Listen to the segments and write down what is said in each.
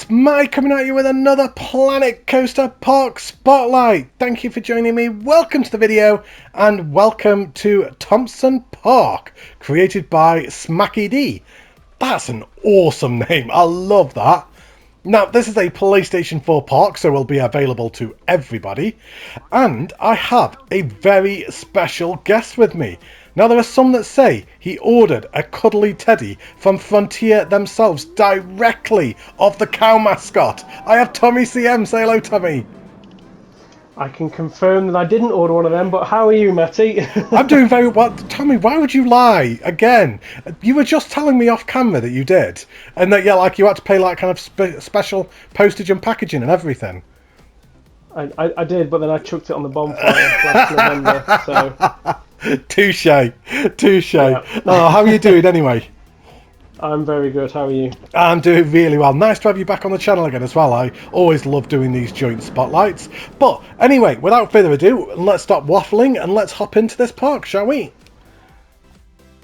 it's Mike coming at you with another Planet Coaster Park Spotlight. Thank you for joining me. Welcome to the video and welcome to Thompson Park, created by Smacky D. That's an awesome name. I love that. Now, this is a PlayStation 4 park, so it will be available to everybody. And I have a very special guest with me. Now, there are some that say he ordered a cuddly teddy from Frontier themselves directly off the cow mascot. I have Tommy CM. Say hello, Tommy. I can confirm that I didn't order one of them, but how are you, Matty? I'm doing very well. Tommy, why would you lie again? You were just telling me off camera that you did, and that you had to pay like kind of special postage and packaging and everything. I did, but then I chucked it on the bonfire last November. So touche. Yeah. Oh, how are you doing anyway? I'm very good. How are you? I'm doing really well. Nice to have you back on the channel again as well. I always love doing these joint spotlights. But anyway, without further ado, let's stop waffling and let's hop into this park, shall we?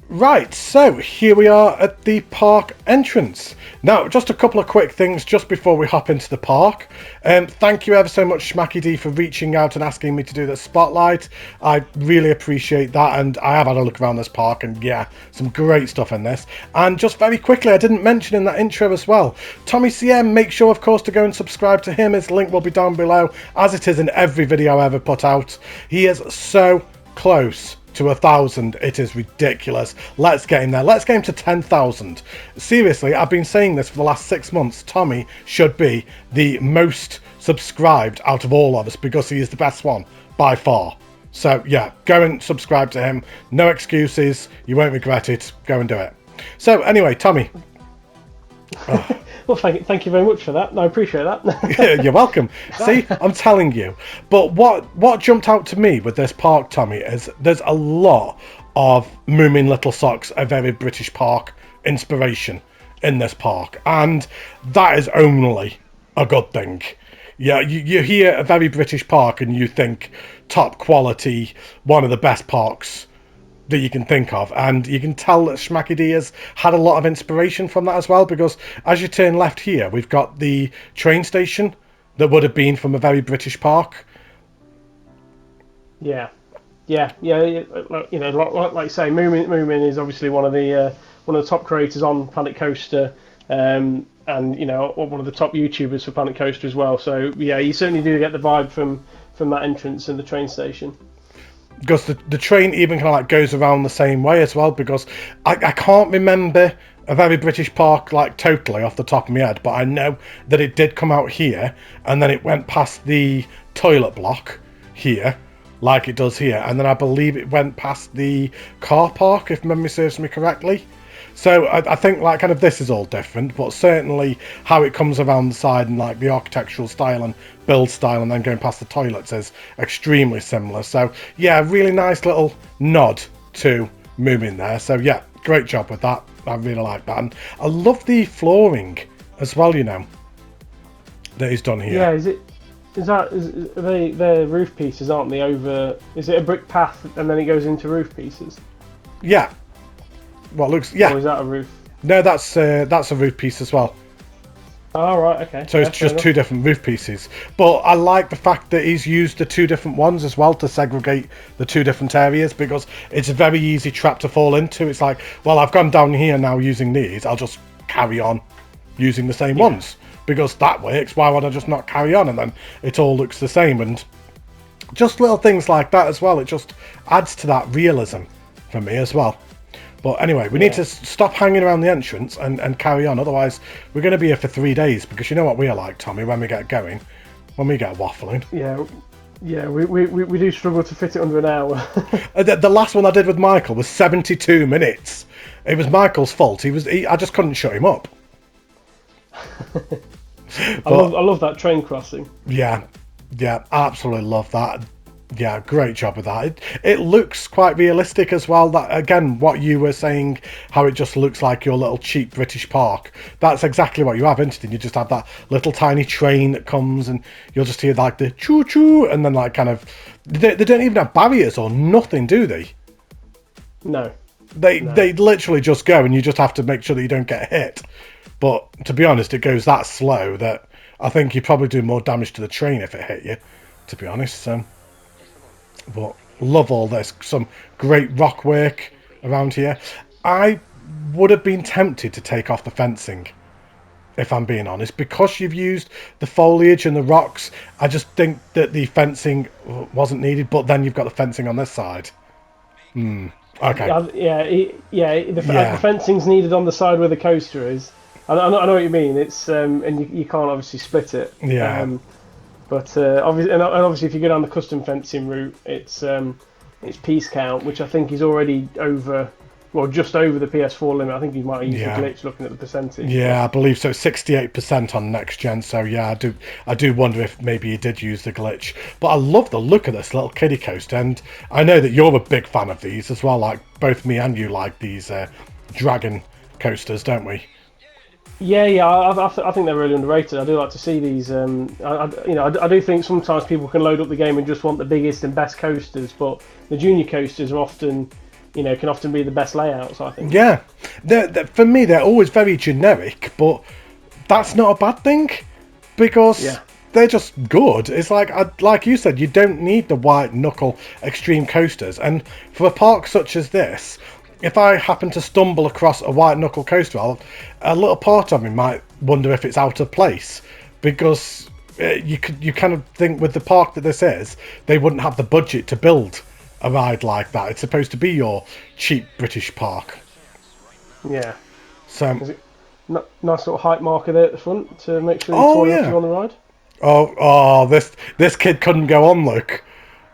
Right, so here we are at the park entrance. Now, just a couple of quick things just before we hop into the park. Thank you ever so much, Smacky D, for reaching out and asking me to do the spotlight. I really appreciate that, and I have had a look around this park, and yeah, some great stuff in this. And just very quickly, I didn't mention in that intro as well, Tommy CM, make sure, of course, to go and subscribe to him. His link will be down below, as it is in every video I ever put out. He is so close to 1,000. It is ridiculous. Let's get him there. Let's get him to 10,000. Seriously, I've been saying this for the last 6 months. Tommy should be the most subscribed out of all of us because he is the best one by far. So yeah, go and subscribe to him. No excuses. You won't regret it. Go and do it. So anyway, Tommy. Oh. Well, thank you very much for that. I appreciate that. You're welcome. See, I'm telling you. But what jumped out to me with this park, Tommy, is there's a lot of Moomin Little Socks, a very British park inspiration in this park. And that is only a good thing. Yeah, you hear a very British park and you think top quality, one of the best parks that you can think of, and you can tell that Smacky D has had a lot of inspiration from that as well, because as you turn left here, we've got the train station that would have been from a very British park. Yeah. You know, like you say, Moomin is obviously one of the top creators on Planet Coaster, and you know, one of the top YouTubers for Planet Coaster as well. So yeah, you certainly do get the vibe from that entrance and the train station. Because the train even kind of like goes around the same way as well, because I can't remember a very British park like totally off the top of my head, but I know that it did come out here and then it went past the toilet block here like it does here, and then I believe it went past the car park if memory serves me correctly. So I think like kind of this is all different, but certainly how it comes around the side and like the architectural style and build style and then going past the toilets is extremely similar. So yeah, really nice little nod to Moomin there. So yeah, great job with that. I really like that. And I love the flooring as well, you know, that he's done here. Yeah, they're roof pieces, aren't they? Is it a brick path and then it goes into roof pieces? Yeah. What looks, yeah. Or is that a roof? No, that's a roof piece as well. Oh, right, okay. So it's just two different roof pieces. But I like the fact that he's used the two different ones as well to segregate the two different areas, because it's a very easy trap to fall into. It's like, well, I've gone down here now using these, I'll just carry on using the same ones. Because that works, why would I just not carry on? And then it all looks the same. And just little things like that as well. It just adds to that realism for me as well. But anyway, we need to stop hanging around the entrance and carry on. Otherwise, we're going to be here for 3 days. Because you know what we are like, Tommy, when we get going. When we get waffling. Yeah, we do struggle to fit it under an hour. The last one I did with Michael was 72 minutes. It was Michael's fault. I just couldn't shut him up. I love that train crossing. Yeah, absolutely love that. Yeah, great job with that. It looks quite realistic as well. That again, what you were saying, how it just looks like your little cheap British park. That's exactly what you have, isn't it? You just have that little tiny train that comes, and you'll just hear like the choo choo, and then like kind of they don't even have barriers or nothing, do they? No, They literally just go, and you just have to make sure that you don't get hit. But to be honest, it goes that slow that I think you probably do more damage to the train if it hit you, to be honest. So, but love all this. Some great rock work around here. I would have been tempted to take off the fencing, if I'm being honest, because you've used the foliage and the rocks. I just think that the fencing wasn't needed, but then you've got the fencing on this side. Okay. The fencing's needed on the side where the coaster is. I know what you mean. It's and you can't obviously split it. Yeah. But obviously, if you go down the custom fencing route, it's piece count, which I think is already over, well, just over the PS4 limit. I think you might have used a glitch looking at the percentage. Yeah, I believe so. 68% on next gen. So yeah, I do wonder if maybe you did use the glitch. But I love the look of this little kiddie coaster, and I know that you're a big fan of these as well. Like both me and you like these dragon coasters, don't we? Yeah. I think they're really underrated. I do like to see these. I do think sometimes people can load up the game and just want the biggest and best coasters, but the junior coasters are often, can often be the best layouts, I think. Yeah, for me they're always very generic, but that's not a bad thing because they're just good. It's like you said, you don't need the white knuckle extreme coasters, and for a park such as this, if I happen to stumble across a white knuckle coaster, a little part of me might wonder if it's out of place, because you kind of think with the park that this is, they wouldn't have the budget to build a ride like that. It's supposed to be your cheap British park. Yeah. So nice little height marker there at the front to make sure you're tall enough to go on the ride. Oh, this kid couldn't go on, look.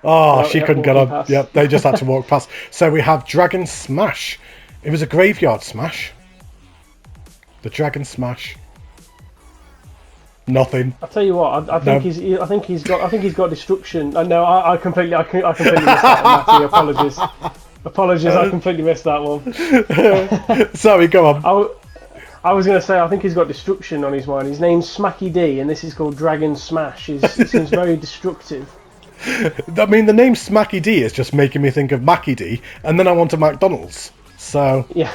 Oh, she couldn't get on. Past. Yep, they just had to walk past. So we have Dragon Smash. It was a graveyard smash. The Dragon Smash. Nothing. I'll tell you what. I think he's got destruction. No, I completely missed that one, Matty. Apologies. I completely missed that one. Sorry, go on. I was going to say, I think he's got destruction on his mind. His name's Smacky D, and this is called Dragon Smash. It seems very destructive. I mean, the name Smacky D is just making me think of Mackie D, and then I want a McDonald's. So yeah,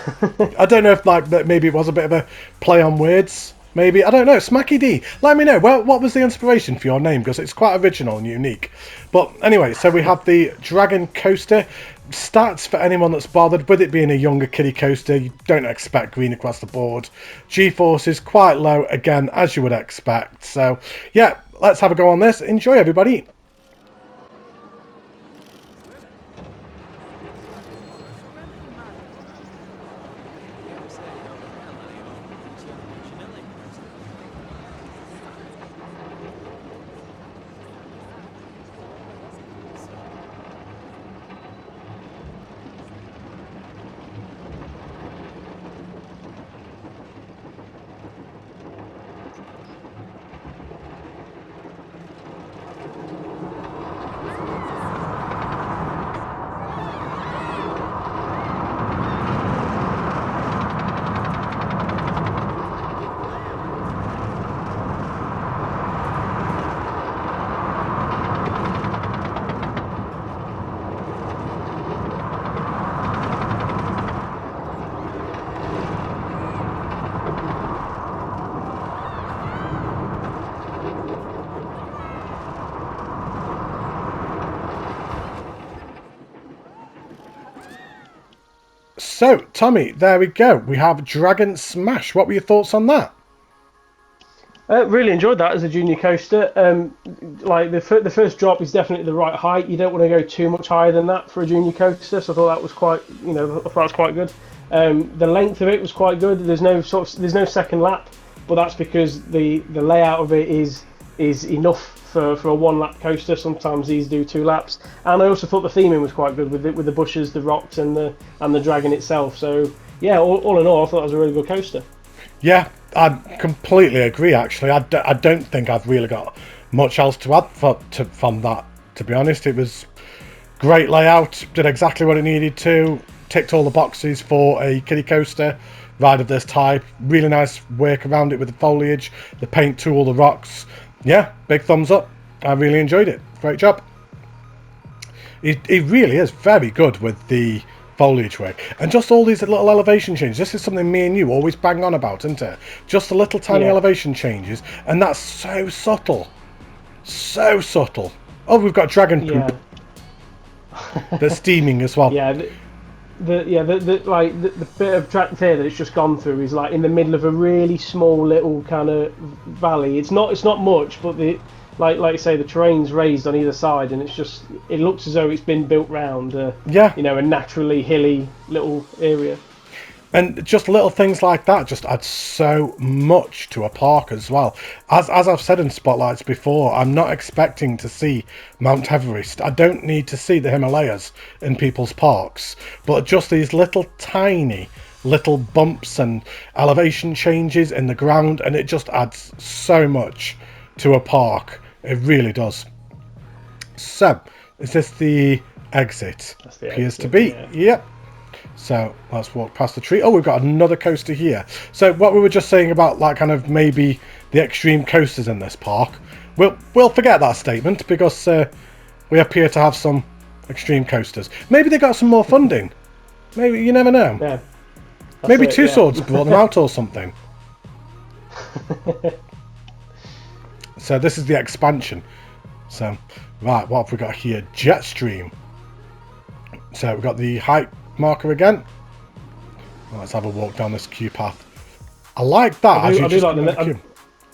I don't know if maybe it was a bit of a play on words. Maybe, I don't know. Smacky D. Let me know. Well, what was the inspiration for your name? Because it's quite original and unique. But anyway, so we have the Dragon Coaster. Stats for anyone that's bothered, with it being a younger kiddie coaster, you don't expect green across the board. G-force is quite low, again, as you would expect. So, yeah, let's have a go on this. Enjoy, everybody. So, Tommy, there we go. We have Dragon Smash. What were your thoughts on that? Really enjoyed that as a junior coaster. Like the first drop is definitely the right height. You don't want to go too much higher than that for a junior coaster. So I thought that was quite good. The length of it was quite good. There's no second lap, but that's because the layout of it is enough for a 1 lap coaster. Sometimes these do 2 laps, and I also thought the theming was quite good with the bushes, the rocks, and the dragon itself. So yeah, all in all, I thought it was a really good coaster. Yeah, I completely agree. Actually, I don't think I've really got much else to add from that. To be honest, it was great layout. Did exactly what it needed to. Ticked all the boxes for a kiddie coaster ride of this type. Really nice work around it with the foliage, the paint to all the rocks. Yeah, big thumbs up. I really enjoyed it. Great job. He really is very good with the foliage work, and just all these little elevation changes. This is something me and you always bang on about, isn't it? Just the little tiny elevation changes, and that's so subtle. So subtle. Oh, we've got dragon poop. They're steaming as well. Yeah, the bit of track here that it's just gone through is like in the middle of a really small little kind of valley. It's not much, but like you say, the terrain's raised on either side, and it looks as though it's been built round a naturally hilly little area. And just little things like that just add so much to a park as well. As I've said in Spotlights before, I'm not expecting to see Mount Everest. I don't need to see the Himalayas in people's parks. But just these little tiny little bumps and elevation changes in the ground, and it just adds so much to a park. It really does. So, is this the exit? That's the Appears exit, to be. yeah. Yep. So let's walk past the tree. Oh, we've got another coaster here. So what we were just saying about like kind of maybe the extreme coasters in this park, we'll forget that statement because we appear to have some extreme coasters. Maybe they got some more funding. Maybe, you never know. Yeah. Maybe Two Swords brought them out or something. So this is the expansion. So right, what have we got here? Jetstream. So we've got the height marker again. Well, let's have a walk down this queue path. I like that. I do like the queue.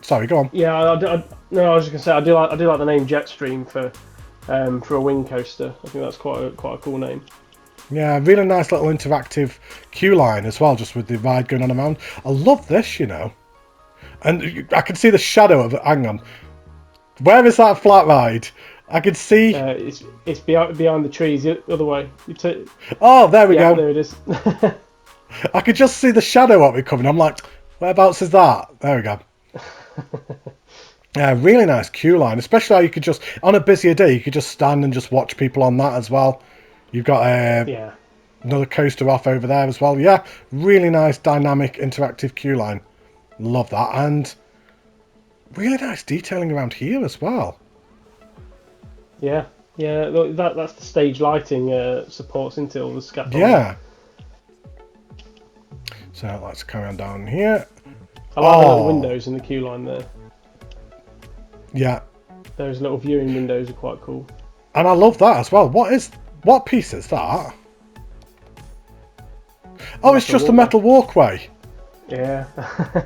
Sorry, go on. Yeah, I was just gonna say I do like the name Jetstream for a wing coaster. I think that's quite a cool name. Yeah, really nice little interactive queue line as well, just with the ride going on around. I love this, you know. And I can see the shadow of it. Hang on. Where is that flat ride? I can see. It's behind the trees, the other way. Oh, there we go. There it is. I could just see the shadow of it coming. I'm like, whereabouts is that? There we go. Yeah, really nice queue line. Especially how you could just, on a busier day, you could just stand and just watch people on that as well. You've got another coaster off over there as well. Yeah, really nice, dynamic, interactive queue line. Love that. And really nice detailing around here as well. Yeah, that's the stage lighting supports into all the scaffolding. Yeah. So let's carry on down here. I like the little windows in the queue line there. Yeah. Those little viewing windows are quite cool. And I love that as well. What piece is that? Oh, it's just a metal walkway. Yeah.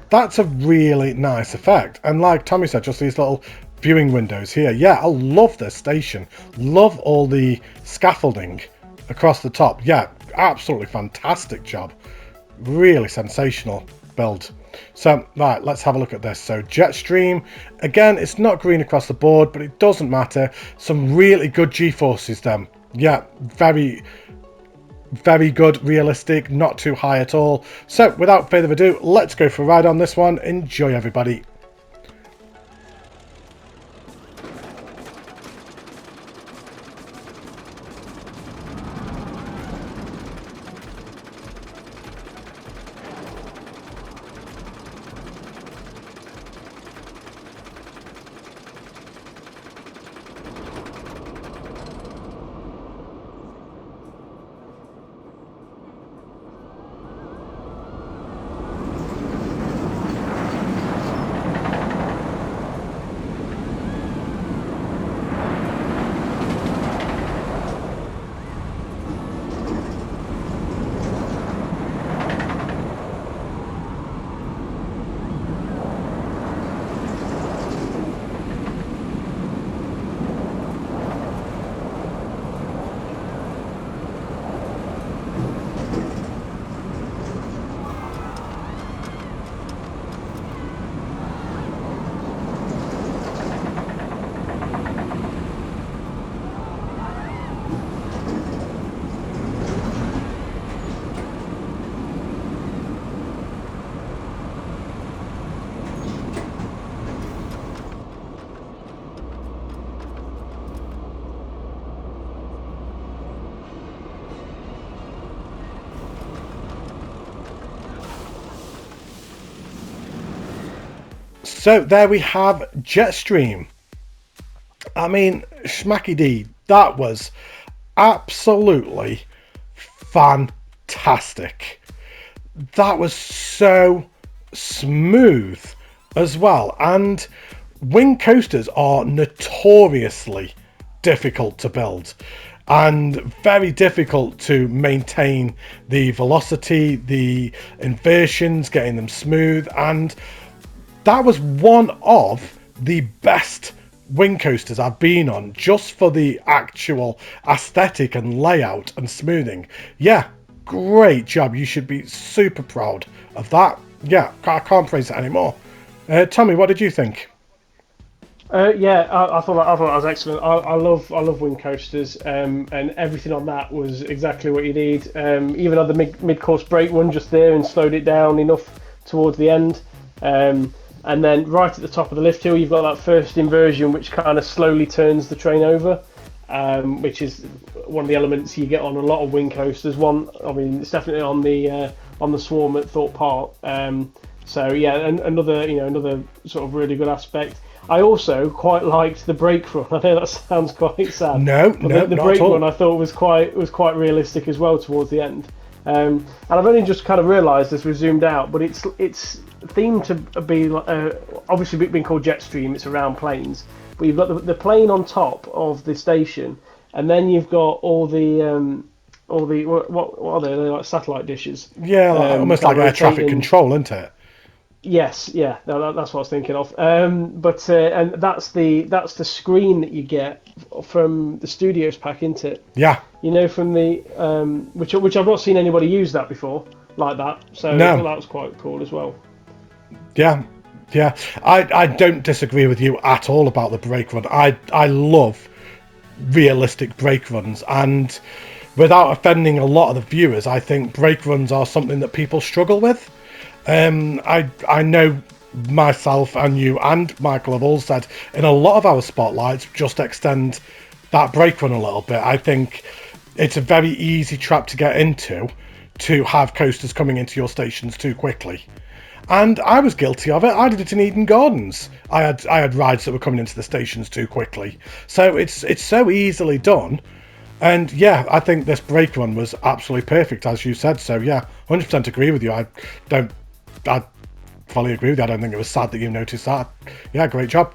That's a really nice effect. And like Tommy said, just these little viewing windows here. Yeah, I love this station. Love all the scaffolding across the top. Yeah, absolutely fantastic job. Really sensational build. So, right, let's have a look at this. So, Jetstream. Again, it's not green across the board, but it doesn't matter. Some really good G-forces then. Yeah, very, very good, realistic, not too high at all. So, without further ado, let's go for a ride on this one. Enjoy, everybody. So there we have Jetstream. I mean, Schmacky D, that was absolutely fantastic. That was so smooth as well. And wing coasters are notoriously difficult to build and very difficult to maintain the velocity, the inversions, getting them smooth. And that was one of the best wing coasters I've been on, just for the actual aesthetic and layout and smoothing. Yeah, great job. You should be super proud of that. Yeah, I can't praise it anymore. Tommy, what did you think? Yeah, I thought that was excellent. I love wing coasters, and everything on that was exactly what you need. Even on the mid course brake one just there and slowed it down enough towards the end. And then right at the top of the lift hill, you've got that first inversion, which kind of slowly turns the train over, which is one of the elements you get on a lot of wing coasters. It's definitely on the Swarm at Thorpe Park. So yeah, another sort of really good aspect. I also quite liked the brake run. I know that sounds quite sad. The brake run I thought was quite realistic as well towards the end. And I've only just kind of realised as we zoomed out, but it's themed to be obviously being called Jetstream. It's around planes, but you've got the plane on top of the station, and then you've got all the what are they? They're like satellite dishes. Yeah, almost like air traffic control, isn't it? Yes, yeah, that's what I was thinking of. And that's the screen that you get from the Studios pack, isn't it? Yeah. You know, from the which I've not seen anybody use that before like that. So no. I thought that was quite cool as well. Yeah. I don't disagree with you at all about the brake run. I love realistic brake runs, and without offending a lot of the viewers, I think brake runs are something that people struggle with. I know myself and you and Michael have all said in a lot of our spotlights, just extend that brake run a little bit. I think it's a very easy trap to get into, to have coasters coming into your stations too quickly. And I was guilty of it. I did it in Eden Gardens. I had rides that were coming into the stations too quickly. So it's so easily done. And yeah, I think this brake run was absolutely perfect, as you said. So yeah, 100% agree with you. I fully agree with you. I don't think it was sad that you noticed that. Yeah, great job.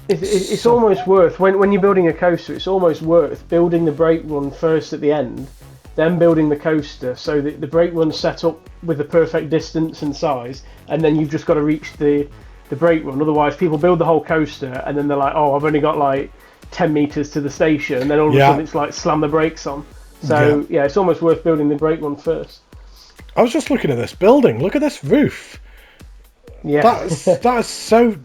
It's almost worth, when you're building a coaster, it's almost worth building the brake run first at the end, then building the coaster, so that the brake run's set up with the perfect distance and size, and then you've just got to reach the brake run. Otherwise, people build the whole coaster, and then they're like, oh, I've only got like 10 metres to the station, and then all of a sudden it's like slam the brakes on. So yeah, it's almost worth building the brake run first. I was just looking at this building. Look at this roof. Yeah, that is so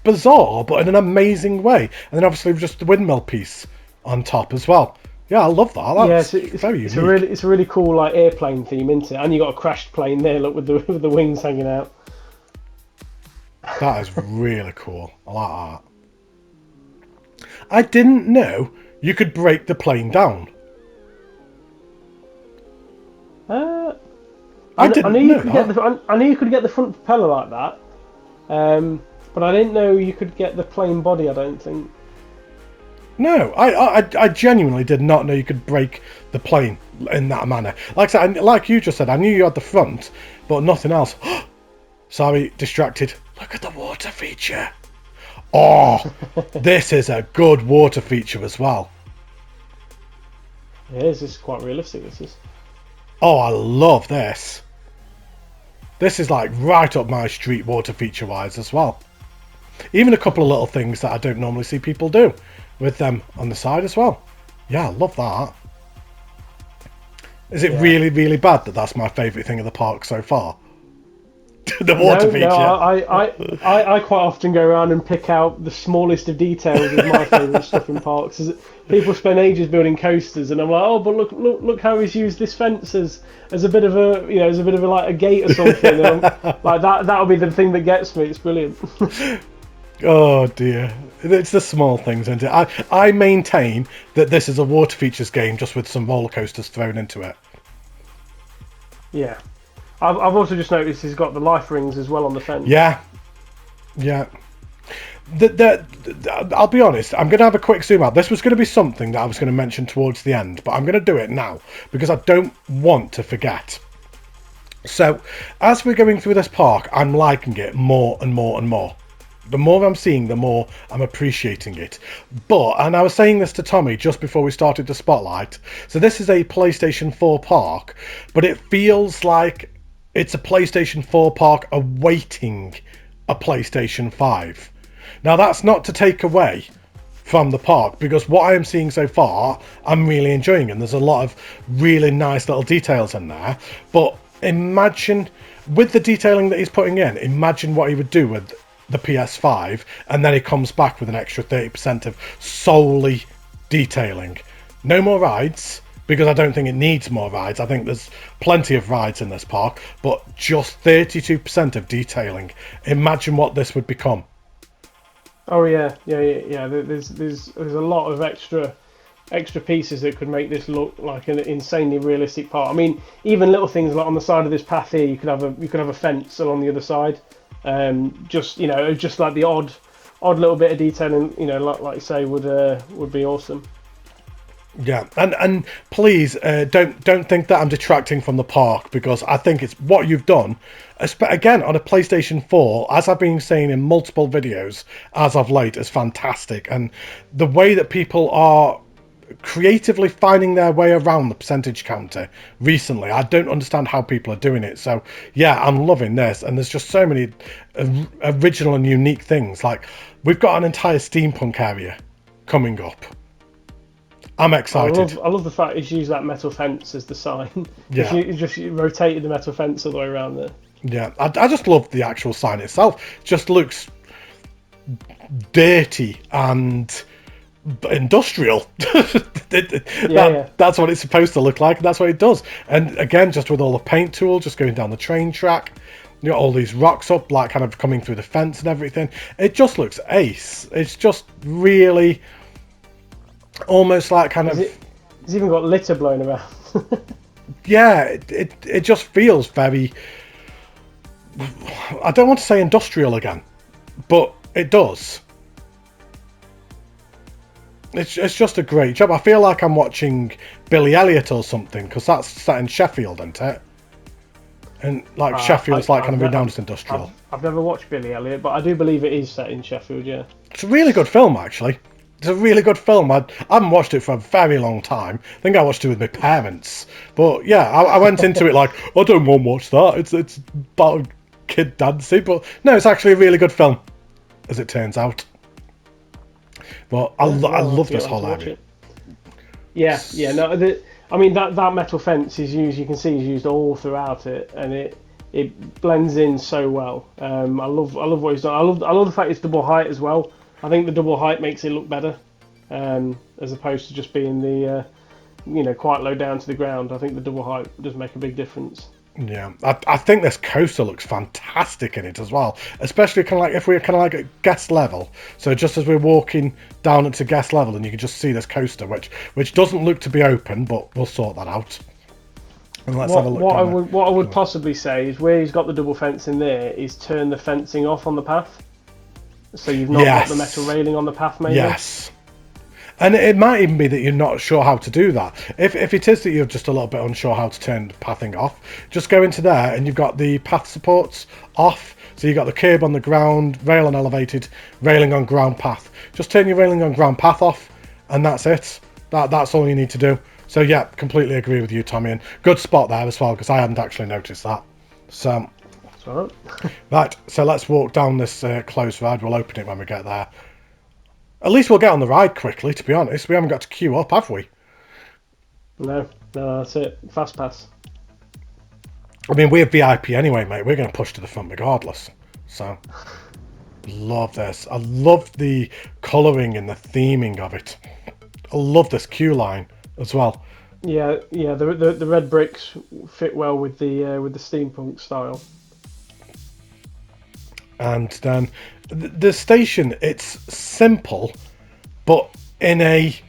bizarre, but in an amazing way. And then obviously just the windmill piece on top as well. Yeah, I love that. That's very unique. It's a really cool like airplane theme, isn't it? And you got a crashed plane there, look, with the wings hanging out. That is really cool. I like that. I didn't know you could break the plane down. I knew you could get the front propeller like that, but I didn't know you could get the plane body. I don't think. No, I genuinely did not know you could break the plane in that manner. Like I said, like you just said, I knew you had the front, but nothing else. Sorry, distracted. Look at the water feature. Oh, this is a good water feature as well. It is. This is quite realistic. This is. Oh, I love this. This is like right up my street water feature wise as well. Even a couple of little things that I don't normally see people do with them on the side as well. Yeah, I love that. Is it really, really bad that that's my favourite thing of the park so far? The water feature. No, I quite often go around and pick out the smallest of details as my favourite stuff in parks. People spend ages building coasters, and I'm like, oh, but look how he's used this fence as a bit of a like a gate or something. And like that'll be the thing that gets me. It's brilliant. Oh dear, it's the small things, isn't it? I maintain that this is a water features game just with some roller coasters thrown into it. Yeah. I've also just noticed he's got the life rings as well on the fence. Yeah. I'll be honest, I'm going to have a quick zoom out. This was going to be something that I was going to mention towards the end, but I'm going to do it now because I don't want to forget. So, as we're going through this park, I'm liking it more and more and more. The more I'm seeing, the more I'm appreciating it. But, and I was saying this to Tommy just before we started the spotlight, so this is a PlayStation 4 park, but it feels like it's a PlayStation 4 park awaiting a PlayStation 5. Now, that's not to take away from the park, because what I am seeing so far, I'm really enjoying, and there's a lot of really nice little details in there. But imagine, with the detailing that he's putting in, imagine what he would do with the PS5, and then he comes back with an extra 30% of solely detailing. No more rides, because I don't think it needs more rides. I think there's plenty of rides in this park, but just 32% of detailing. Imagine what this would become. Oh yeah. There's a lot of extra pieces that could make this look like an insanely realistic park. I mean, even little things like on the side of this path here, you could have a fence along the other side. Just like the odd little bit of detailing, like you say, would be awesome. Yeah, and please don't think that I'm detracting from the park, because I think it's what you've done, again on a PlayStation 4, as I've been saying in multiple videos as of late, is fantastic. And the way that people are creatively finding their way around the percentage counter recently, I don't understand how people are doing it. So yeah, I'm loving this, and there's just so many original and unique things. Like, we've got an entire steampunk area coming up. I'm excited. I love the fact he's used that metal fence as the sign. Yeah. He just rotated the metal fence all the way around there. Yeah, I just love the actual sign itself. It just looks dirty and industrial. That's what it's supposed to look like, and that's what it does. And again, just with all the paint tool just going down the train track, you know, all these rocks up, like kind of coming through the fence and everything. It just looks ace. It's just really almost like kind of... It's even got litter blown around. Yeah, it just feels very... I don't want to say industrial again, but it does. It's just a great job. I feel like I'm watching Billy Elliot or something, because that's set in Sheffield, isn't it? And like Sheffield's like kind of renowned as industrial. I've never watched Billy Elliot, but I do believe it is set in Sheffield, yeah. It's a really good film, actually. It's a really good film. I haven't watched it for a very long time. I think I watched it with my parents. But yeah, I went into it like, I don't want to watch that. It's about a kid dancing. But no, it's actually a really good film, as it turns out. But I love this whole area. Yeah. No, I mean that metal fence is used. You can see is used all throughout it, and it blends in so well. I love what he's done. I love the fact it's double height as well. I think the double height makes it look better, as opposed to just being the quite low down to the ground. I think the double height does make a big difference. Yeah, I think this coaster looks fantastic in it as well, especially kind of like if we're kind of like at guest level. So just as we're walking down into guest level, and you can just see this coaster, which doesn't look to be open, but we'll sort that out. And let's have a look. What I would possibly say is where he's got the double fence in there is turn the fencing off on the path, so you've not got the metal railing on the path, maybe. Yes. And it might even be that you're not sure how to do that. If it is that you're just a little bit unsure how to turn the pathing off, just go into there and you've got the path supports off. So you've got the curb on the ground, rail on elevated, railing on ground path. Just turn your railing on ground path off, and that's it. That's all you need to do. So yeah, completely agree with you, Tommy. And good spot there as well, because I hadn't actually noticed that. So, right, so let's walk down this closed ride. We'll open it when we get there. At least we'll get on the ride quickly, to be honest. We haven't got to queue up, have we? No, that's it. Fast pass. I mean, we're VIP anyway, mate. We're going to push to the front regardless. So, love this. I love the colouring and the theming of it. I love this queue line as well. Yeah. The red bricks fit well with the steampunk style. And then the station, it's simple, but in a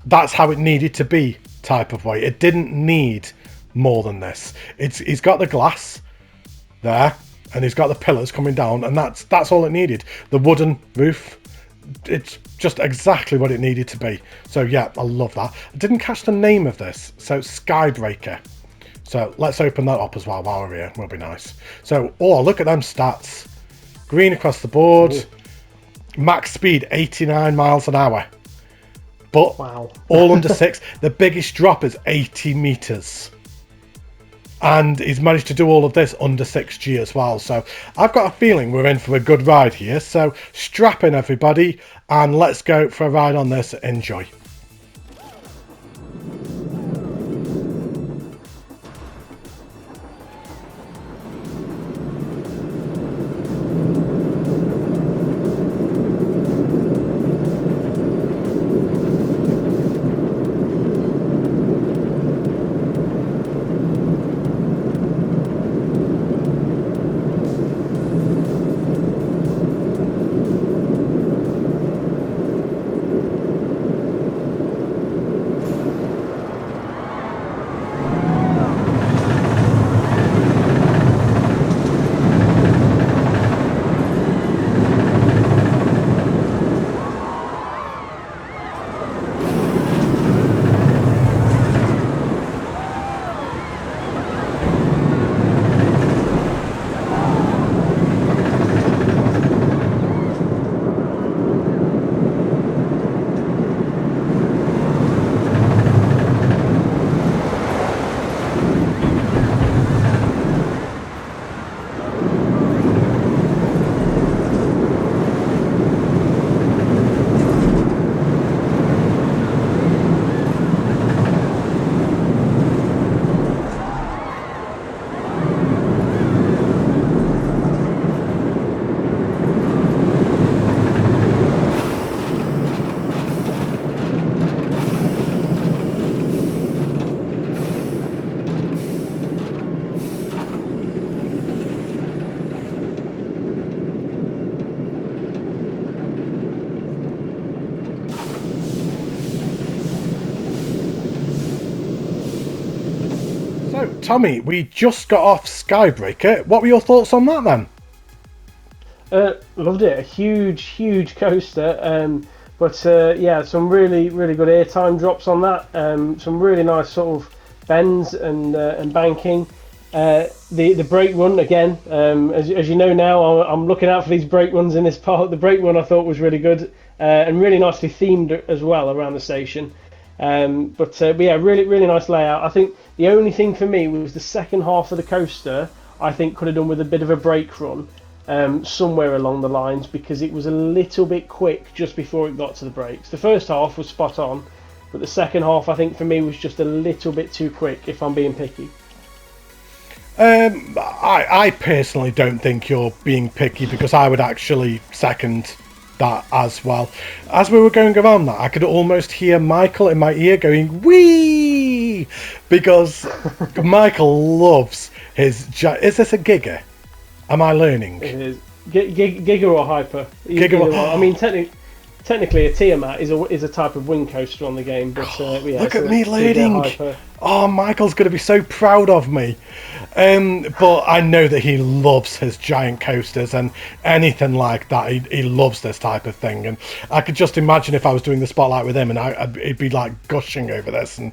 that's how it needed to be type of way. It didn't need more than this. He's got the glass there, and he's got the pillars coming down, and that's all it needed. The wooden roof, it's just exactly what it needed to be. So yeah, I love that. I didn't catch the name of this, so Skybreaker. So let's open that up as well while we're here. Will be nice. So, oh, look at them stats. Green across the board. Ooh. Max speed 89 miles an hour. But wow. all under 6. The biggest drop is 80 meters. And he's managed to do all of this under 6G as well. So I've got a feeling we're in for a good ride here. So strap in, everybody, and let's go for a ride on this. Enjoy. So, Tommy, we just got off Skybreaker. What were your thoughts on that then? Loved it. A huge coaster. But yeah, some really good airtime drops on that. Some really nice sort of bends and banking. The brake run again. As you know now, I'm looking out for these brake runs in this part. The brake run I thought was really good and really nicely themed as well around the station. But yeah, really nice layout. I think the only thing for me was the second half of the coaster. I think could have done with a bit of a brake run somewhere along the lines, because it was a little bit quick just before it got to the brakes. The first half was spot on, but the second half I think for me was just a little bit too quick, if I'm being picky. I personally don't think you're being picky, because I would actually second that as well. As we were going around that, I could almost hear Michael in my ear going wee, because Michael loves his is this a Giga? Am I learning? It is Giga or Hyper. Giga. I mean, technically a Tiamat is a type of wing coaster on the game, but yeah, look at me learning. Oh, Michael's going to be so proud of me. But I know that he loves his giant coasters and anything like that. He loves this type of thing, and I could just imagine if I was doing the spotlight with him, and he'd be like gushing over this. And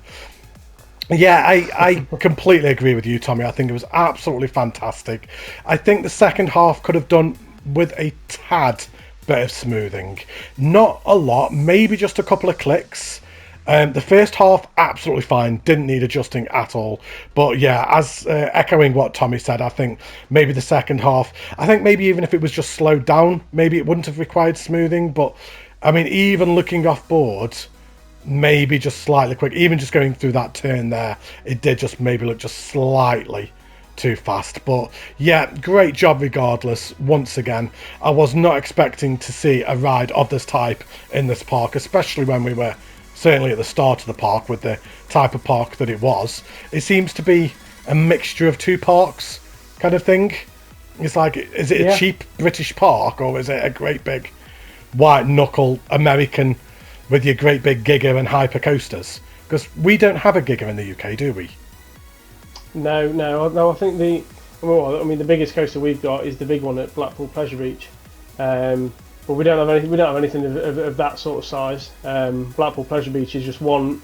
yeah, I completely agree with you, Tommy. I think it was absolutely fantastic. I think the second half could have done with a tad bit of smoothing. Not a lot, maybe just a couple of clicks. The first half, absolutely fine, didn't need adjusting at all. But yeah, as echoing what Tommy said, I think maybe the second half, I think maybe even if it was just slowed down, maybe it wouldn't have required smoothing. But I mean, even looking off board, maybe just slightly quick, even just going through that turn there, it did just maybe look just slightly too fast. But yeah, great job regardless. Once again, I was not expecting to see a ride of this type in this park, especially when we were certainly at the start of the park with the type of park that it was. It seems to be a mixture of two parks kind of thing. It's like, is it a cheap British park, or is it a great big white knuckle American with your great big Giga and Hyper coasters? Because we don't have a Giga in the UK, do we? No. I think Well, I mean, the biggest coaster we've got is the big one at Blackpool Pleasure Beach, but we don't have anything of that sort of size. Blackpool Pleasure Beach is just one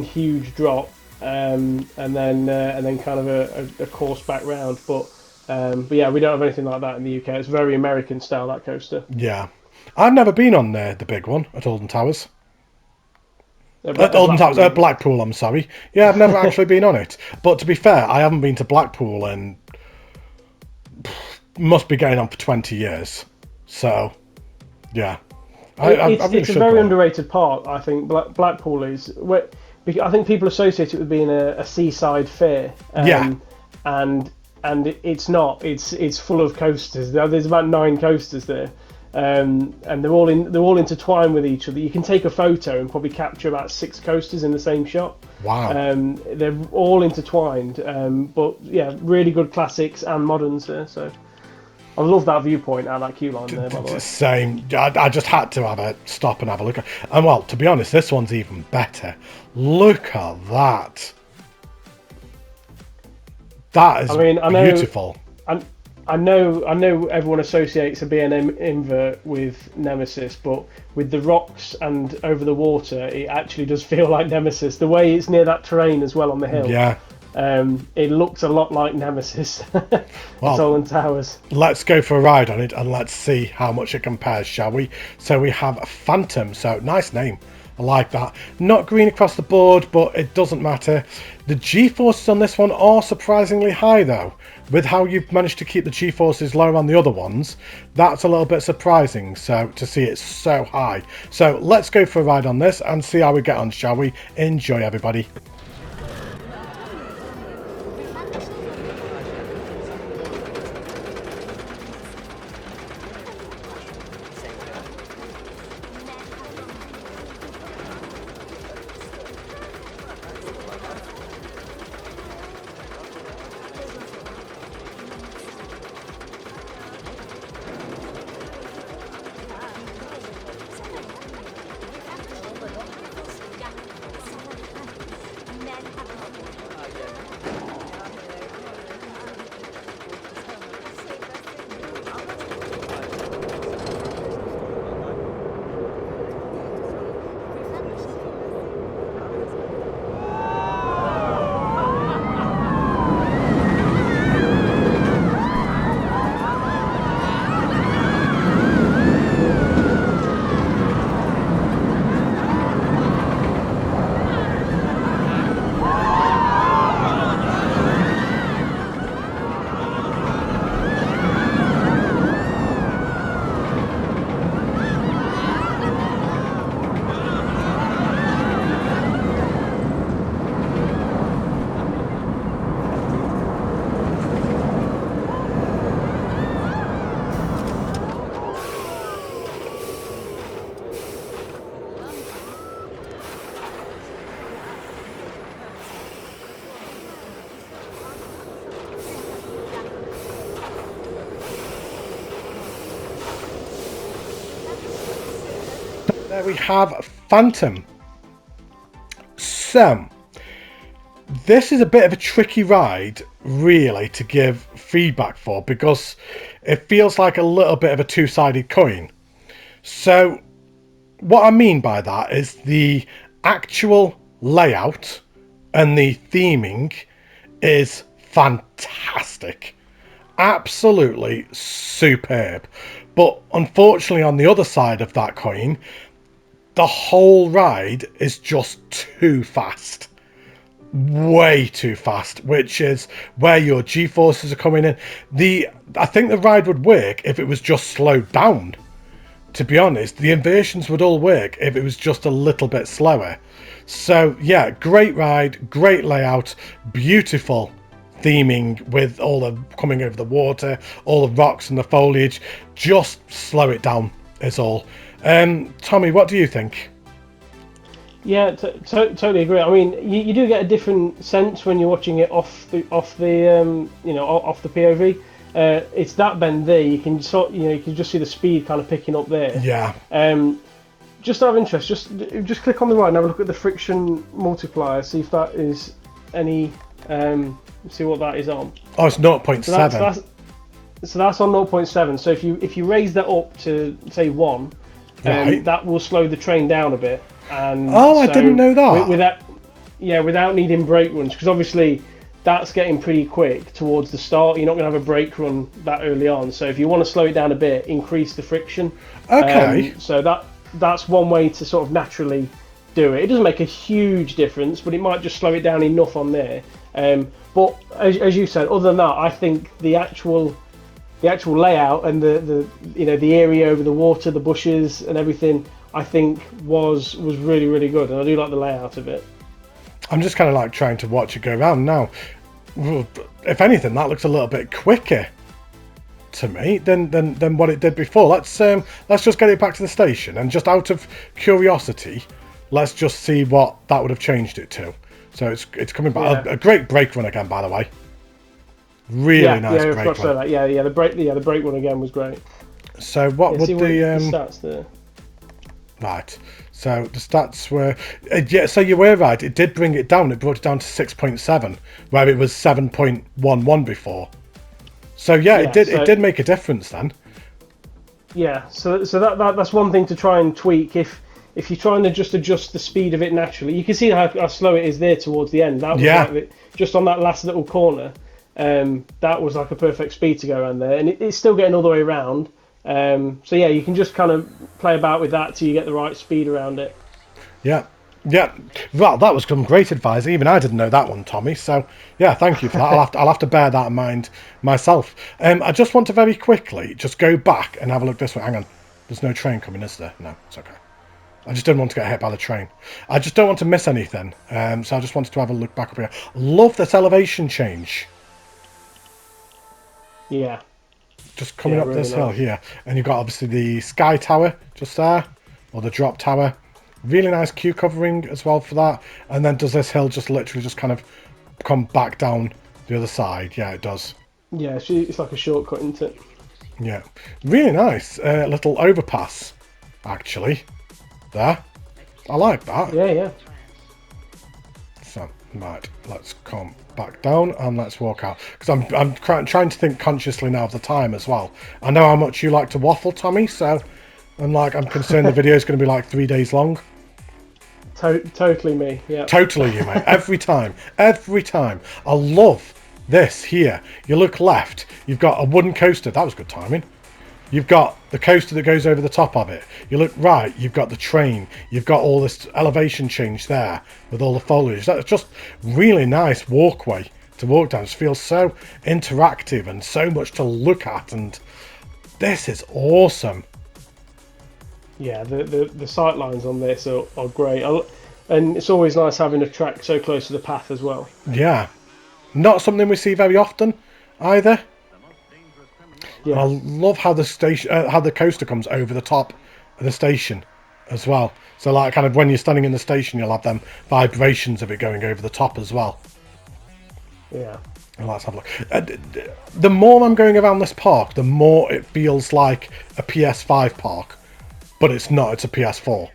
huge drop, and then kind of a course back round. But yeah, we don't have anything like that in the UK. It's very American style, that coaster. Yeah, I've never been on the big one at Alden Towers. Blackpool, I'm sorry. Yeah, I've never actually been on it. But to be fair, I haven't been to Blackpool in must be going on for 20 years. So, yeah. It's a very underrated park, I think. Blackpool is. I think people associate it with being a seaside fair. Yeah. And it's not. It's full of coasters. There's about 9 coasters there. And they're all intertwined with each other. You can take a photo and probably capture about 6 coasters in the same shot. Wow. They're all intertwined. But yeah, really good classics and moderns there. So I love that viewpoint out that queue line there, by the way. Same. I just had to have a stop and have a look. And well, to be honest, this one's even better. Look at that. That is beautiful. I know everyone associates a B&M invert with Nemesis, but with the rocks and over the water, it actually does feel like Nemesis. The way it's near that terrain as well on the hill. Yeah. It looks a lot like Nemesis. Well, Alden Towers. Let's go for a ride on it and let's see how much it compares, shall we? So we have Phantom. So nice name. I like that. Not green across the board, but it doesn't matter. The G-forces on this one are surprisingly high, though. With how you've managed to keep the G-forces low on the other ones, that's a little bit surprising, so to see it so high. So let's go for a ride on this and see how we get on, shall we? Enjoy, everybody. There we have Phantom. So, this is a bit of a tricky ride, really, to give feedback for, because it feels like a little bit of a two-sided coin. So, what I mean by that is the actual layout and the theming is fantastic. Absolutely superb. But unfortunately, on the other side of that coin, the whole ride is just too fast. Way too fast, which is where your G-forces are coming in. I think the ride would work if it was just slowed down. To be honest, the inversions would all work if it was just a little bit slower. So yeah, great ride, great layout, beautiful theming with all the coming over the water, all the rocks and the foliage. Just slow it down is all. Tommy, what do you think? Yeah, totally agree. I mean, you do get a different sense when you're watching it off the POV. It's that bend there. You can you can just see the speed kind of picking up there. Yeah. Just out of interest, just click on the right and have a look at the friction multiplier. See if that is any See what that is on. Oh, it's 0.7. So that's on 0.7. So if you raise that up to say 1, Right. that will slow the train down a bit. And Oh, I didn't know that. Without needing brake runs, because obviously that's getting pretty quick towards the start. You're not going to have a brake run that early on. So if you want to slow it down a bit, increase the friction. Okay. So that's one way to sort of naturally do it. It doesn't make a huge difference, but it might just slow it down enough on there. But as you said, other than that, I think the actual layout and the area over the water, the bushes and everything, I think was really, really good, and I do like the layout of it. I'm just kind of like trying to watch it go around now. If anything, that looks a little bit quicker to me than what it did before. Let's just get it back to the station, and just out of curiosity, let's just see what that would have changed it to. So it's coming back. A great brake run again, by the way. Really nice brake run. The brake run again was great. So what would the stats there? Right. So the stats were so you were right. It did bring it down. It brought it down to 6.7, where it was 7.11 before. So it did make a difference then. Yeah. So that's one thing to try and tweak if you're trying to just adjust the speed of it naturally. You can see how slow it is there towards the end. That was just on that last little corner. That was like a perfect speed to go around there, and it's still getting all the way around. So you can just kind of play about with that till you get the right speed around it. Yeah. Well, that was some great advice. Even I didn't know that one, Tommy. So yeah, thank you for that. I'll have to bear that in mind myself. I just want to very quickly just go back and have a look this way. Hang on, there's no train coming, is there? No, it's okay. I just didn't want to get hit by the train. I just don't want to miss anything. So I just wanted to have a look back up here. Love this elevation change. Yeah. Just coming up really this hill here. And you've got obviously the sky tower just there. Or the drop tower. Really nice queue covering as well for that. And then does this hill just literally just kind of come back down the other side? Yeah, it does. Yeah, it's like a shortcut, isn't it? Yeah. Really nice little overpass, actually. There. I like that. Yeah. So, right, let's come back down and let's walk out. Because I'm trying to think consciously now of the time as well. I know how much you like to waffle, Tommy, so I'm concerned the video is going to be like 3 days long. Totally me, yeah. Totally you, mate. Every time. I love this here. You look left, you've got a wooden coaster. That was good timing. You've got the coaster that goes over the top of it. You look right, you've got the train. You've got all this elevation change there with all the foliage. That's just really nice walkway to walk down. It just feels so interactive and so much to look at. And this is awesome. Yeah, the sight lines on this are great. And it's always nice having a track so close to the path as well. Yeah. Not something we see very often either. Yeah. I love how the coaster comes over the top of the station as well. So like kind of when you're standing in the station, you'll have them vibrations of it going over the top as well. Yeah. And let's have a look. The more I'm going around this park, the more it feels like a PS5 park, but it's not. It's a PS4.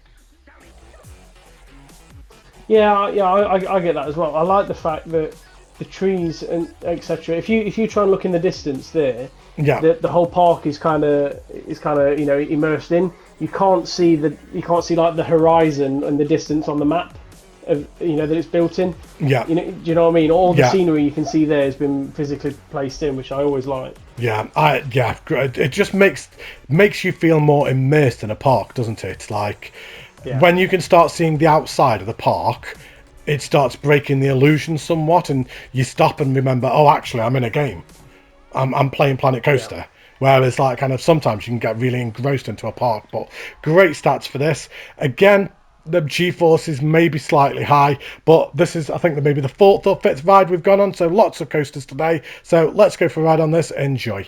Yeah, I get that as well. I like the fact that the trees and etc. If you try and look in the distance there, the whole park is kind of immersed in. You can't see like the horizon and the distance on the map of that it's built in. Yeah. Do you know what I mean? All the scenery you can see there has been physically placed in, which I always like. Yeah, it just makes you feel more immersed in a park, doesn't it? Like when you can start seeing the outside of the park, it starts breaking the illusion somewhat, and you stop and remember, oh, actually, I'm in a game. I'm playing Planet Coaster. Yeah. Whereas, like, kind of sometimes you can get really engrossed into a park. But great stats for this. Again, the G-force is maybe slightly high, but this is, I think, maybe the fourth or fifth ride we've gone on. So lots of coasters today. So let's go for a ride on this. Enjoy.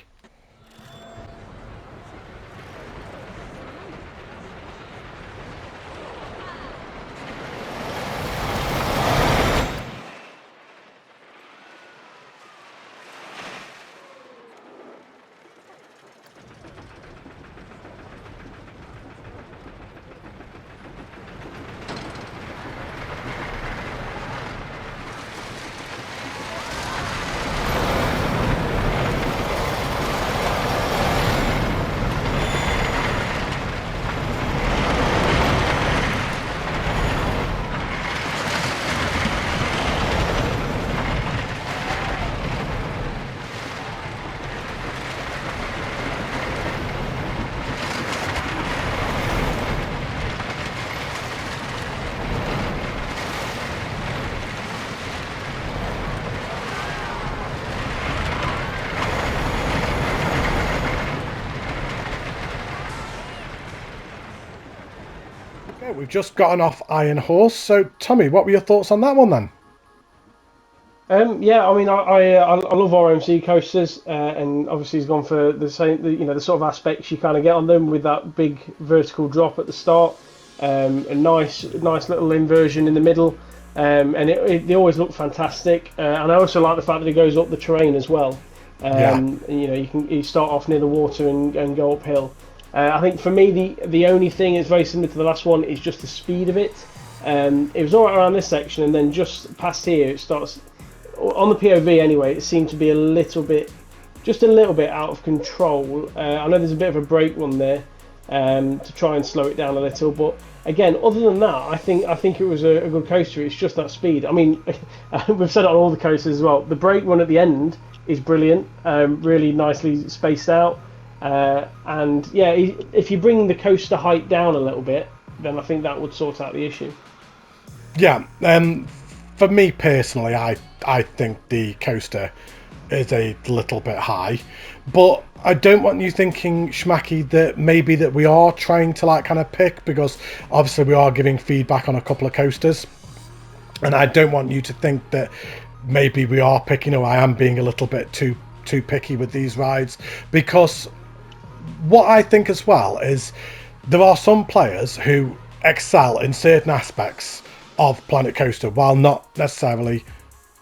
We've just gotten off Iron Horse. So, Tommy, what were your thoughts on that one then? Yeah, I mean, I love RMC coasters, and obviously he's gone for the same, the sort of aspects you kind of get on them with that big vertical drop at the start, a nice little inversion in the middle, and they always look fantastic. And I also like the fact that it goes up the terrain as well. Yeah. You start off near the water and go uphill. I think for me the only thing is very similar to the last one is just the speed of it. It was alright around this section, and then just past here it starts. On the POV anyway, it seemed to be just a little bit out of control. I know there's a bit of a brake one there to try and slow it down a little, but again, other than that, I think it was a good coaster. It's just that speed. I mean, we've said it on all the coasters as well. The brake one at the end is brilliant, really nicely spaced out, and yeah, if you bring the coaster height down a little bit, then I think that would sort out the issue. Yeah. For me personally, I think the coaster is a little bit high, but I don't want you thinking, Schmacky, that maybe that we are trying to like kind of pick, because obviously we are giving feedback on a couple of coasters, and I don't want you to think that maybe we are picking, or I am being a little bit too picky with these rides, because what I think as well is there are some players who excel in certain aspects of Planet Coaster while not necessarily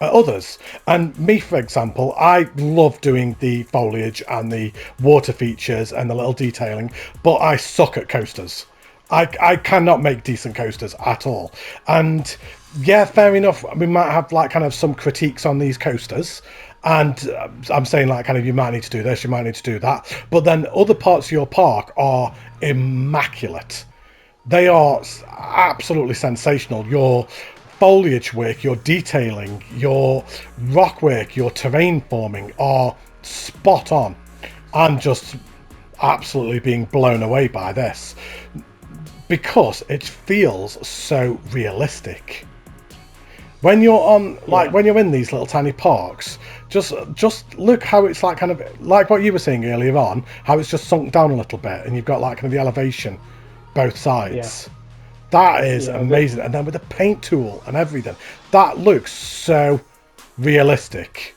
others. And me, for example, I love doing the foliage and the water features and the little detailing, but I suck at coasters. I cannot make decent coasters at all. And yeah, fair enough, we might have like kind of some critiques on these coasters, and I'm saying like kind of you might need to do this, you might need to do that, but then other parts of your park are immaculate. They are absolutely sensational. Your foliage work, your detailing, your rock work, your terrain forming are spot on. I'm just absolutely being blown away by this, because it feels so realistic. When you're on, like, when you're in these little tiny parks, just look how it's like kind of like what you were saying earlier on, how it's just sunk down a little bit, and you've got like kind of the elevation both sides. Yeah. That is amazing. And then with the paint tool and everything, that looks so realistic.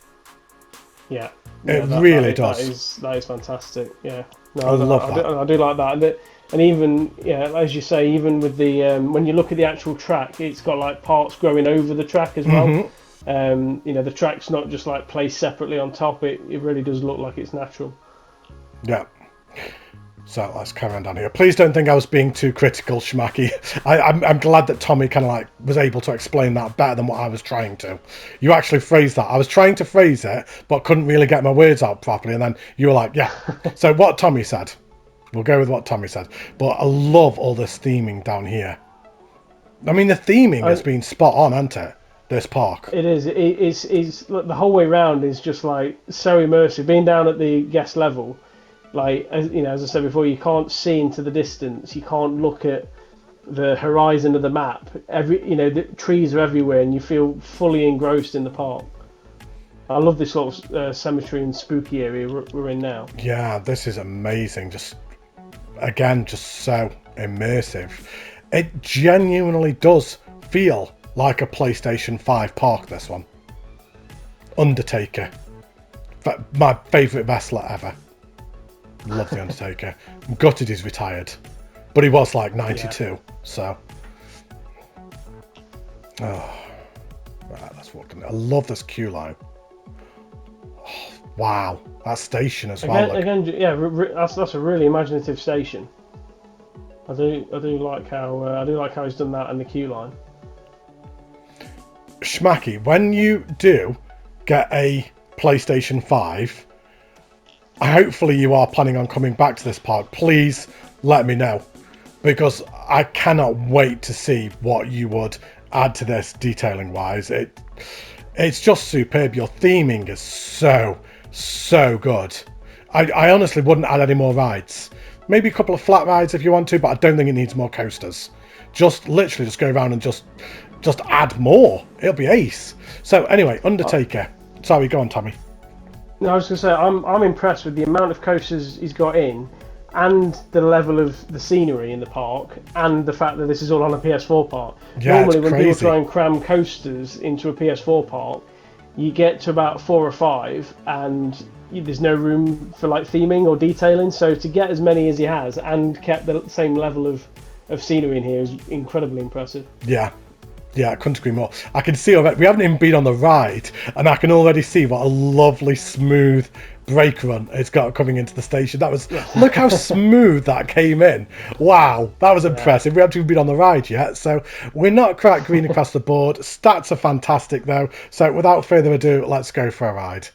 Yeah, it really does. That is fantastic. Yeah, I love that. I do like that. And even, as you say, even with the when you look at the actual track, it's got like parts growing over the track as well. The track's not just like placed separately on top. It really does look like it's natural. Yeah. So let's carry on down here. Please don't think I was being too critical, Schmacky. I'm glad that Tommy kind of like was able to explain that better than what I was trying to. You actually phrased that. I was trying to phrase it, but couldn't really get my words out properly. And then you were like, yeah. So what Tommy said. We'll go with what Tommy said. But I love all this theming down here. I mean, the theming has been spot on, hasn't it? This park. It is. It's the whole way round is just like so immersive. Being down at the guest level, like as I said before, you can't see into the distance. You can't look at the horizon of the map. The trees are everywhere, and you feel fully engrossed in the park. I love this sort of cemetery and spooky area we're in now. Yeah, this is amazing. Just so immersive. It genuinely does feel like a PlayStation 5 park, this one. Undertaker. My favourite wrestler ever. Love the Undertaker. I'm gutted he's retired. But he was like 92, so. Oh. Right, let's walk in. I love this queue line. Oh, wow. That station as well. That's a really imaginative station. I do like how he's done that in the queue line. Schmacky, when you do get a PlayStation 5, hopefully you are planning on coming back to this park. Please let me know, because I cannot wait to see what you would add to this detailing wise. It's just superb. Your theming is so good. I honestly wouldn't add any more rides. Maybe a couple of flat rides if you want to, but I don't think it needs more coasters. Just literally just go around and just add more. It'll be ace. So anyway, Undertaker. Sorry, go on, Tommy. No, I was going to say I'm impressed with the amount of coasters he's got in, and the level of the scenery in the park, and the fact that this is all on a PS4 park. Yeah, Normally, it's when people crazy. try and cram coasters into a PS4 park, you get to about 4 or 5, and there's no room for like theming or detailing. So to get as many as he has and kept the same level of scenery in here is incredibly impressive. Yeah. Yeah, I couldn't agree more. I can see already, we haven't even been on the ride, and I can already see what a lovely smooth brake run it's got coming into the station. That was, look how smooth that came in. Wow, that was impressive. We haven't even been on the ride yet, so we're not quite green across the board. Stats are fantastic though, so without further ado, let's go for a ride.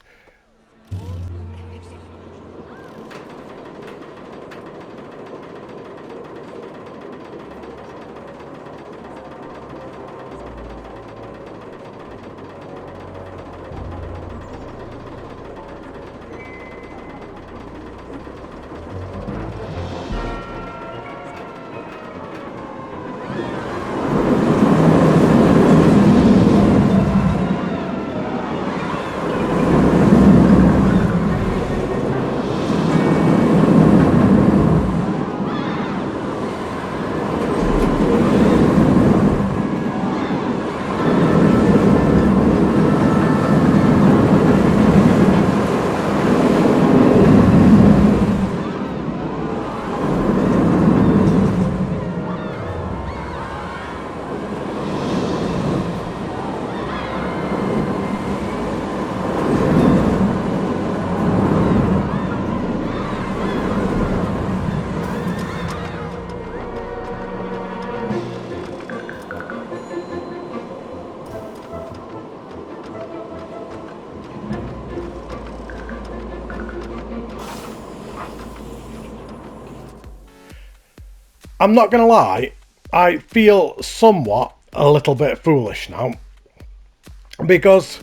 I'm not going to lie, I feel somewhat a little bit foolish now, because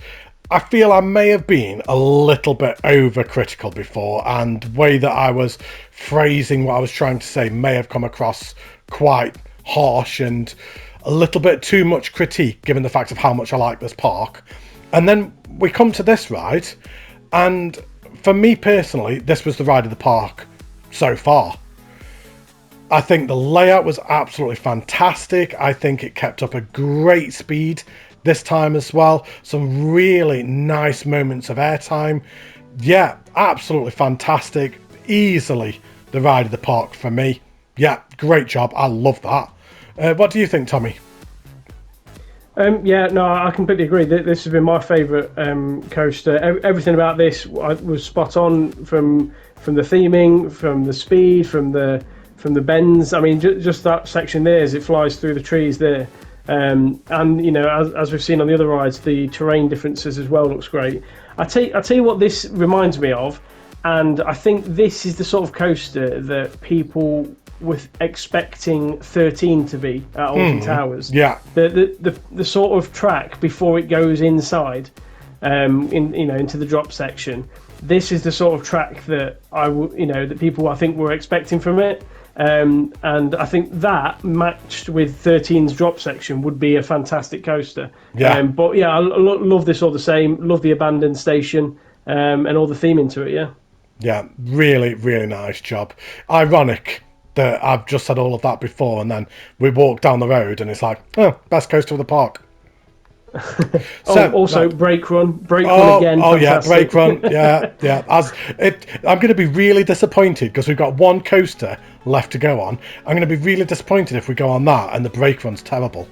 I feel I may have been a little bit overcritical before, and the way that I was phrasing what I was trying to say may have come across quite harsh and a little bit too much critique, given the fact of how much I like this park. And then we come to this ride, and for me personally, this was the ride of the park so far. I think the layout was absolutely fantastic. I think it kept up a great speed this time as well. Some really nice moments of airtime. Yeah, absolutely fantastic. Easily the ride of the park for me. Yeah, great job. I love that. What do you think, Tommy? Yeah, no, I completely agree. This has been my favourite coaster. Everything about this was spot on, from the theming, from the speed, from the bends. I mean, just that section there as it flies through the trees there. And you know, as we've seen on the other rides, the terrain differences as well looks great. I tell you what this reminds me of, and I think this is the sort of coaster that people were expecting 13 to be at Alton Towers. Yeah. The sort of track before it goes inside, into the drop section. This is the sort of track that that people I think were expecting from it. And I think that matched with 13's drop section would be a fantastic coaster. Yeah. But yeah, I love this all the same. Love the abandoned station, and all the theme into it. Yeah. Yeah, really, really nice job. Ironic that I've just said all of that before, and then we walk down the road and it's like, oh, best coaster of the park. Brake run again. Oh yeah, fantastic. brake run. Yeah. I'm going to be really disappointed because we've got one coaster left to go on. I'm going to be really disappointed if we go on that and the brake run's terrible.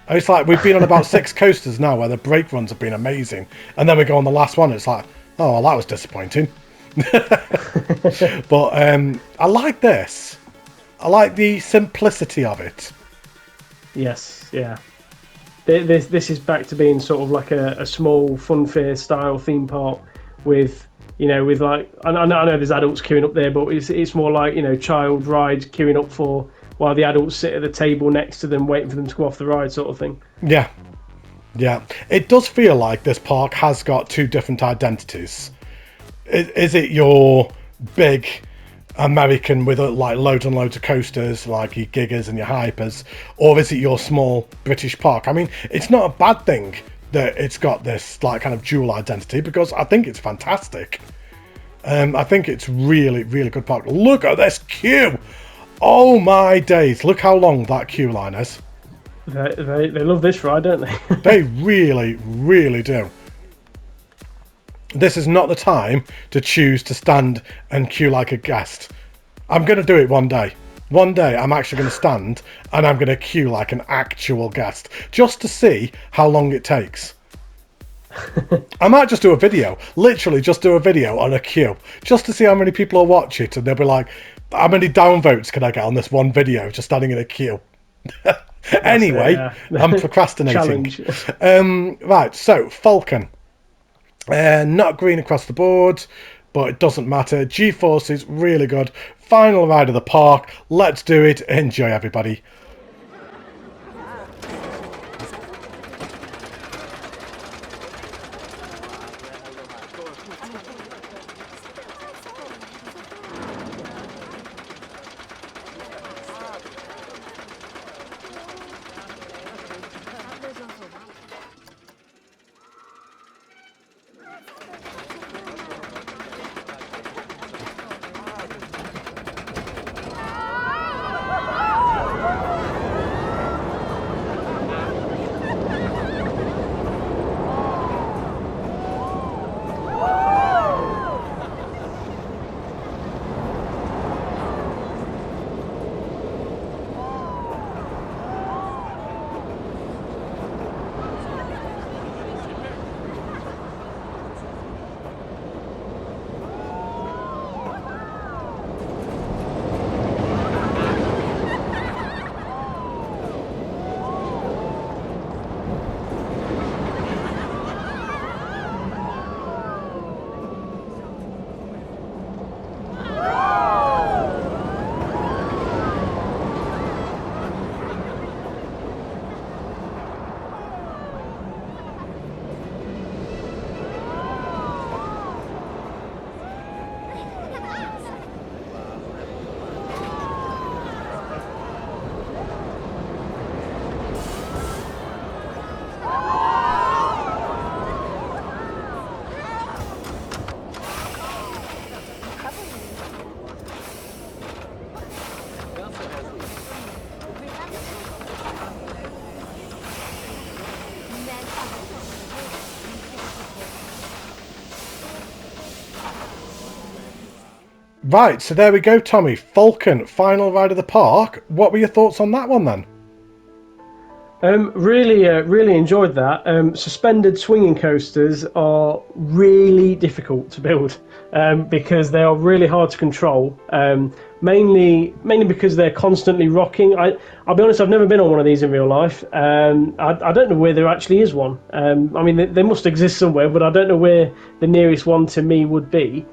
It's like we've been on about 6 coasters now where the brake runs have been amazing, and then we go on the last one. It's like, oh, well, that was disappointing. But I like this. I like the simplicity of it. Yes, yeah. This is back to being sort of like a small funfair style theme park with like, I know there's adults queuing up there, but it's more like, child rides queuing up for while the adults sit at the table next to them waiting for them to go off the ride, sort of thing. Yeah. It does feel like this park has got 2 different identities. Is it your big American with like loads and loads of coasters, like your Gigas and your Hypers, or is it your small British park? I mean, it's not a bad thing that it's got this like kind of dual identity, because I think it's fantastic. I think it's really, really good park. Look at this queue! Oh my days! Look how long that queue line is. They love this ride, don't they? They really, really do. This is not the time to choose to stand and queue like a guest. I'm going to do it one day. One day I'm actually going to stand and I'm going to queue like an actual guest just to see how long it takes. I might just do a video, literally just do a video on a queue, just to see how many people will watch it, and they'll be like, how many downvotes can I get on this one video just standing in a queue? Anyway, I'm procrastinating. Right, so Falcon. Not green across the board, but it doesn't matter. G-Force is really good. Final ride of the park. Let's do it. Enjoy, everybody. Right, so there we go, Tommy. Falcon, final ride of the park. What were your thoughts on that one then? Really enjoyed that. Suspended swinging coasters are really difficult to build because they are really hard to control. Mainly because they're constantly rocking. I'll be honest, I've never been on one of these in real life. I don't know where there actually is one. I mean, they must exist somewhere, but I don't know where the nearest one to me would be.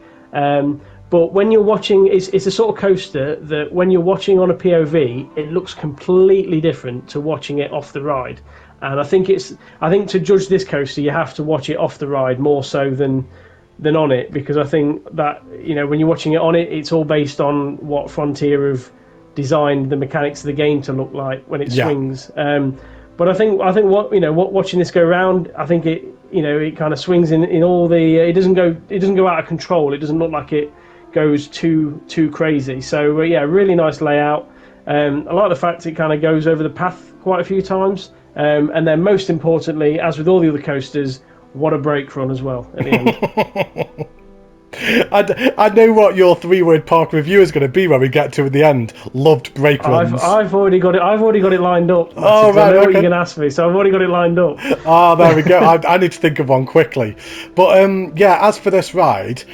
But when you're watching, it's a sort of coaster that when you're watching on a POV, it looks completely different to watching it off the ride. And I think to judge this coaster, you have to watch it off the ride more so than on it, because I think that, you know, when you're watching it on it, it's all based on what Frontier have designed the mechanics of the game to look like when it swings. But I think watching this go around, I think it kind of swings in all the. It doesn't go out of control. It doesn't look like it goes too crazy. So really nice layout. I like the fact it kind of goes over the path quite a few times, and then most importantly, as with all the other coasters, what a brake run as well at the end. I know what your 3-word park review is going to be when we get to the end. Loved brake runs. I've already got it lined up. Oh, right, I know okay. what you're going to ask me, so I've already got it lined up. There we go. I need to think of one quickly. But as for this ride,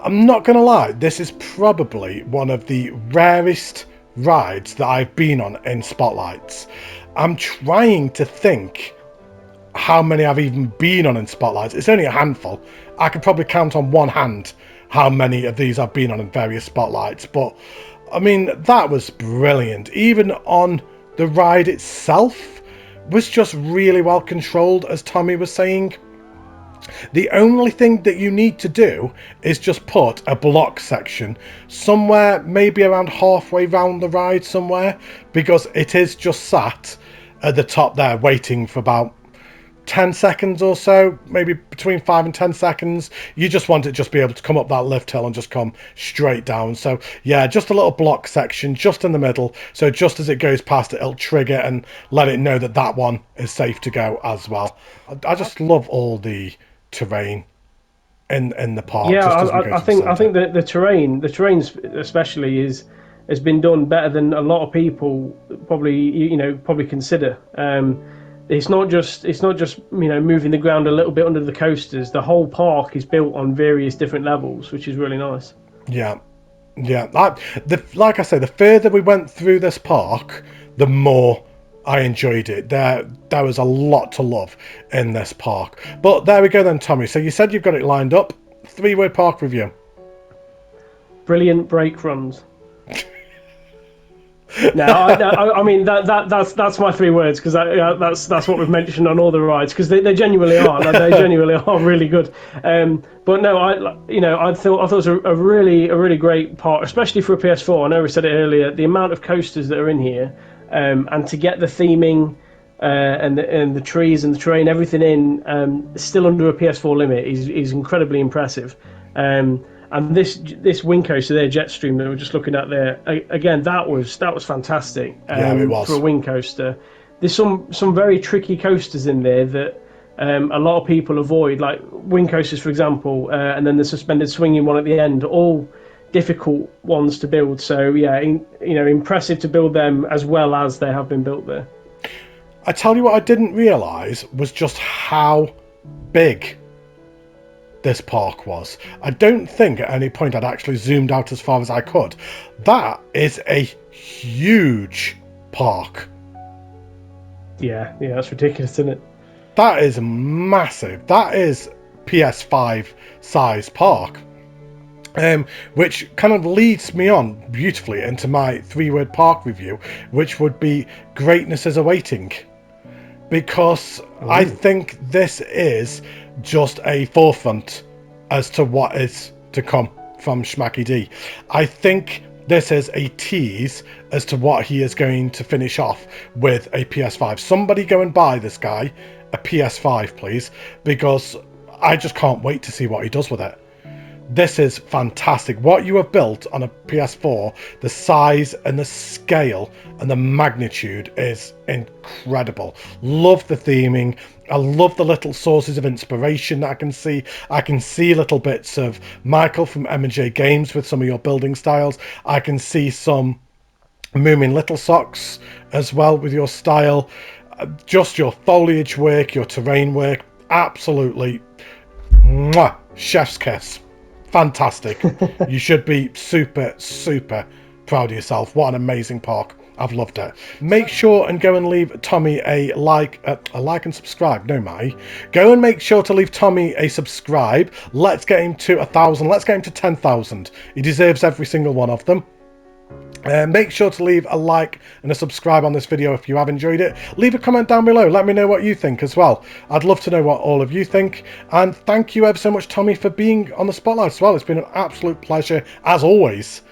I'm not going to lie, this is probably one of the rarest rides that I've been on in Spotlights. I'm trying to think how many I've even been on in Spotlights. It's only a handful. I could probably count on one hand how many of these I've been on in various Spotlights. But, I mean, that was brilliant. Even on the ride itself was just really well controlled, as Tommy was saying. The only thing that you need to do is just put a block section somewhere, maybe around halfway round the ride somewhere, because it is just sat at the top there waiting for about 10 seconds or so, maybe between 5 and 10 seconds. You just want it just be able to come up that lift hill and just come straight down. So yeah, just a little block section just in the middle, so just as it goes past it, it'll trigger and let it know that that one is safe to go as well. I just love all the terrain in the park. Yeah, Just as we go I to think the centre. the terrain especially has been done better than a lot of people probably consider. It's not just moving the ground a little bit under the coasters. The whole park is built on various different levels, which is really nice. Yeah, yeah. Like I say, the further we went through this park, the more I enjoyed it. There was a lot to love in this park. But there we go then, Tommy. So you said you've got it lined up. 3-word park review. Brilliant brake runs. No, I mean that's my 3 words, because that's what we've mentioned on all the rides, because they genuinely are, like, they genuinely are really good. But no, I thought it was a really great part, especially for a PS4. I know we said it earlier, the amount of coasters that are in here, and to get the theming and the trees and the terrain, everything in, still under a PS4 limit is incredibly impressive. And this wing coaster there, Jetstream, that we're just looking at there, again, that was fantastic. Yeah, it was. For a wing coaster. There's some very tricky coasters in there that a lot of people avoid, like wing coasters, for example, and then the suspended swinging one at the end, all difficult ones to build. So yeah, impressive to build them as well as they have been built there. I tell you what I didn't realise was just how big this park was. I don't think at any point I'd actually zoomed out as far as I could. That is a huge park. Yeah, that's ridiculous, isn't it? That is massive. That is PS5 size park. Which kind of leads me on beautifully into my 3-word park review, which would be greatness is awaiting. Because I think this is just a forefront as to what is to come from Schmacky D. I think this is a tease as to what he is going to finish off with a PS5. Somebody go and buy this guy a PS5, please, because I just can't wait to see what he does with it. This is fantastic. What you have built on a PS4, the size and the scale and the magnitude is incredible. Love the theming. I love the little sources of inspiration that I can see. I can see little bits of Michael from M&J Games with some of your building styles. I can see some moomin littlesocks as well with your style. Just your foliage work, your terrain work. Absolutely. Mwah, chef's kiss. Fantastic. You should be super proud of yourself. What an amazing park. I've loved it. Make sure and go and leave Tommy a like and subscribe. No, Matty. Go and make sure to leave Tommy a subscribe. Let's get him to 1,000. Let's get him to 10,000. He deserves every single one of them. Make sure to leave a like and a subscribe on this video if you have enjoyed it. Leave a comment down below. Let me know what you think as well. I'd love to know what all of you think. And thank you ever so much, Tommy, for being on the spotlight as well. It's been an absolute pleasure, as always.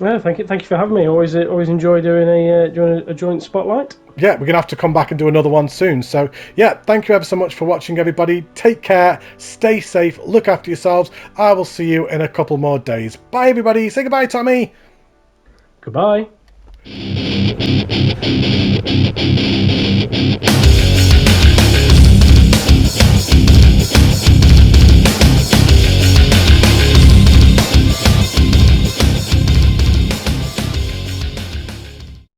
Well, thank you for having me. Always enjoy doing a joint spotlight. Yeah, we're going to have to come back and do another one soon. So, yeah, thank you ever so much for watching, everybody. Take care, stay safe, look after yourselves. I will see you in a couple more days. Bye, everybody. Say goodbye, Tommy. Goodbye.